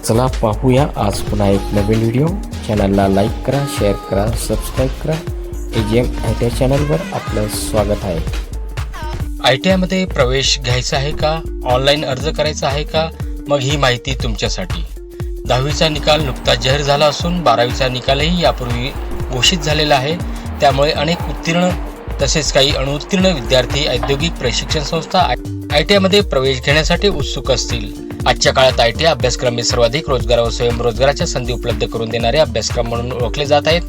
चला पाहूया आज पुन्हा एक नवीन व्हिडिओ। चॅनलला लाईक करा, शेअर करा, सबस्क्राईब करा। AGM ITI चॅनलवर आपलं स्वागत आहे। ITI मध्ये प्रवेश घ्यायचा आहे का, ऑनलाईन अर्ज करायचा आहे का, मग ही माहिती तुमच्यासाठी। 10वीचा निकाल नुकताच जाहीर झाला असून 12वीचा निकालही यापूर्वी घोषित झालेला आहे। त्यामुळे अनेक उत्तीर्ण तसेच काही अणुत्तीर्ण विद्यार्थी औद्योगिक प्रशिक्षण संस्था ITI मध्ये प्रवेश घेण्यासाठी उत्सुक असतील। आजच्या काळात ITI अभ्यासक्रम हे सर्वाधिक रोजगार व स्वयंरोजगाराच्या संधी उपलब्ध करून देणारे अभ्यासक्रम म्हणून ओळखले जात आहेत।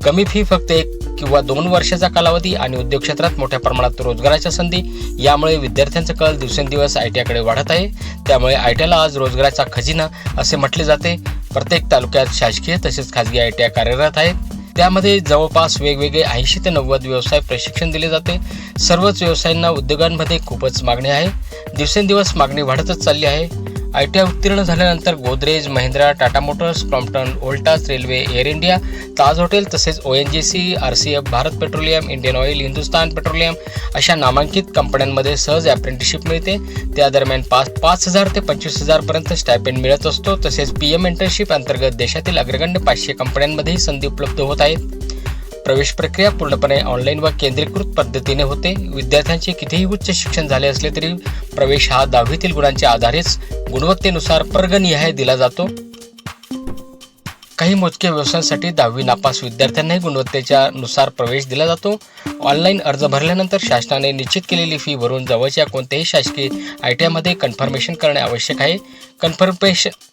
कमी फी, फक्त 1 किंवा 2 वर्षाचा कालावधी आणि उद्योग क्षेत्रात मोठ्या प्रमाणात रोजगाराच्या संधी, यामुळे विद्यार्थ्यांचा कल दिवसेंदिवस ITI कडे वाढत आहे। त्यामुळे ITI ला आज रोजगाराचा खजिना असे म्हटले जाते। प्रत्येक तालुक्यात शासकीय तसेच खाजगी ITI कार्यरत आहेत। त्यामध्ये जवळपास वेगवेगळे 80 ते 90 व्यवसाय प्रशिक्षण दिले जाते। सर्वच व्यवसायांना उद्योगांमध्ये खूपच मागणी आहे। दिवसेंदिवस मागणी वाढतच चालली आहे। ITI उत्तीर्ण झाल्यानंतर Godrej, Mahindra, Tata Motors, Crompton, Voltas, railway, Air India, Taj hotel तसेच ONGC, RCF, Bharat Petroleum, Indian Oil, Hindustan Petroleum अशा नामांकित कंपन्यांमध्ये सहज अप्रेंटिसशिप मिळते। त्या दरम्यान 5,000 ते 25,000 पर्यंत स्टायपेंड मिळत असतो। तसेच PM इंटर्नशिप अंतर्गत देशातील अग्रगण्य 500 कंपन्यांमध्येही संधी उपलब्ध होत आहेत। प्रवेश प्रक्रिया पूर्णपणे ऑनलाईन व केंद्रीकृत पद्धतीने होते। विद्यार्थ्यांचे कितीही उच्च शिक्षण झाले असले तरी प्रवेश हा 10वीतील गुणांच्या आधारेच गुणवत्तेनुसार वर्गनिहाय दिला जातो। काही मोजक्या व्यवसायांसाठी 10वी नापास विद्यार्थ्यांनाही गुणवत्तेच्या नुसार प्रवेश दिला जातो। ऑनलाईन अर्ज भरल्यानंतर शासनाने निश्चित केलेली फी भरून जवळच्या कोणत्याही शासकीय ITI मध्ये कन्फर्मेशन करणे आवश्यक आहे।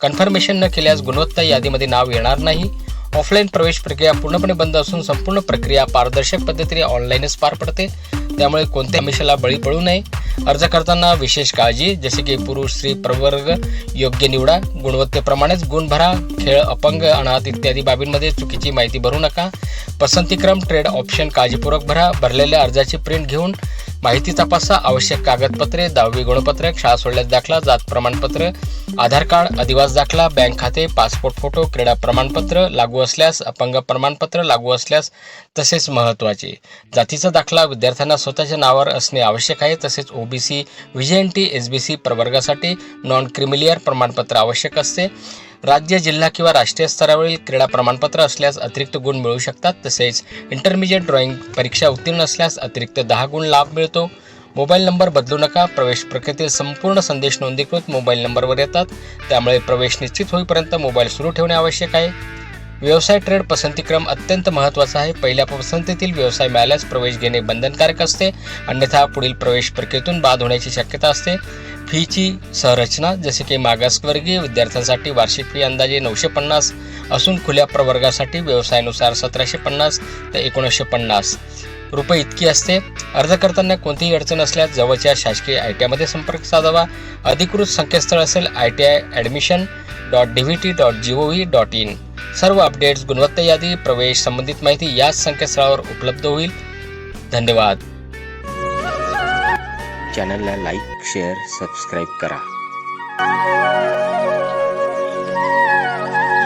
कन्फर्मेशन न केल्यास गुणवत्ता यादीमध्ये नाव येणार नाही। ऑफलाईन प्रवेश प्रक्रिया पूर्णपणे बंद असून संपूर्ण प्रक्रिया पारदर्शक पद्धतीने ऑनलाईनच पार पडते। त्यामुळे कोणत्या आमिषाला बळी पडू नये। अर्ज करताना विशेष काळजी, जसे की पुरुष स्त्री प्रवर्ग योग्य निवडा। गुणवत्तेप्रमाणेच गुण भरा। खेळ, अपंग, अनाथ इत्यादी बाबींमध्ये चुकीची माहिती भरू नका। पसंतीक्रम, ट्रेड ऑप्शन काळजीपूर्वक भरा। भरलेल्या अर्जाची प्रिंट घेऊन माहिती तपासा। आवश्यक कागदपत्रे: 10वी गुणपत्रक, शाळा सोडल्यास दाखला, जात प्रमाणपत्र, आधार कार्ड, अधिवास दाखला, बँक खाते, पासपोर्ट फोटो, क्रीडा प्रमाणपत्र लागू असल्यास, अपंग प्रमाणपत्र लागू असल्यास, तसेच महत्त्वाचे जातीचा दाखला विद्यार्थ्यांना स्वतःच्या नावावर असणे आवश्यक आहे। तसेच OBC, VJNT, SBC प्रवर्गासाठी नॉन क्रिमिलियर प्रमाणपत्र आवश्यक असते। राज्य, जिल्हा किंवा राष्ट्रीय स्तरावरील क्रीडा प्रमाणपत्र असल्यास अतिरिक्त गुण मिळू शकतात। तसेच इंटरमिजिएट ड्रॉइंग परीक्षा उत्तीर्ण असल्यास अतिरिक्त 10 गुण लाभ मिळतो। मोबाईल नंबर बदलू नका। प्रवेश प्रक्रियेतील संपूर्ण संदेश नोंदणीकृत मोबाईल नंबरवर येतात। त्यामुळे प्रवेश निश्चित होईपर्यंत मोबाईल सुरू ठेवणे आवश्यक आहे। व्यवसाय, ट्रेड पसंतीक्रम अत्यंत महत्त्वाचा आहे। पहिल्या पसंतीतील व्यवसाय मिळाल्यास प्रवेश घेणे बंधनकारक असते, अन्यथा पुढील प्रवेश प्रक्रियेतून बाद होण्याची शक्यता असते। फीची संरचना, जसे की मागासवर्गीय विद्यार्थ्यांसाठी वार्षिक फी अंदाजे 950 असून खुल्या प्रवर्गासाठी व्यवसायानुसार 1750 ते 1950 रुपये इतकी असते। अर्ज करताना कोणतीही अडचण असल्यास जवळच्या शासकीय ITI मध्ये संपर्क साधावा। अधिकृत संकेतस्थळ असेल itiadmission.dvt.gov.in। सर्व अपडेट्स, गुणवत्ता यादी, प्रवेश संबंधित माहिती याच संकेतस्थळावर उपलब्ध होईल। धन्यवाद। चॅनलला लाईक, शेअर, सबस्क्राईब करा।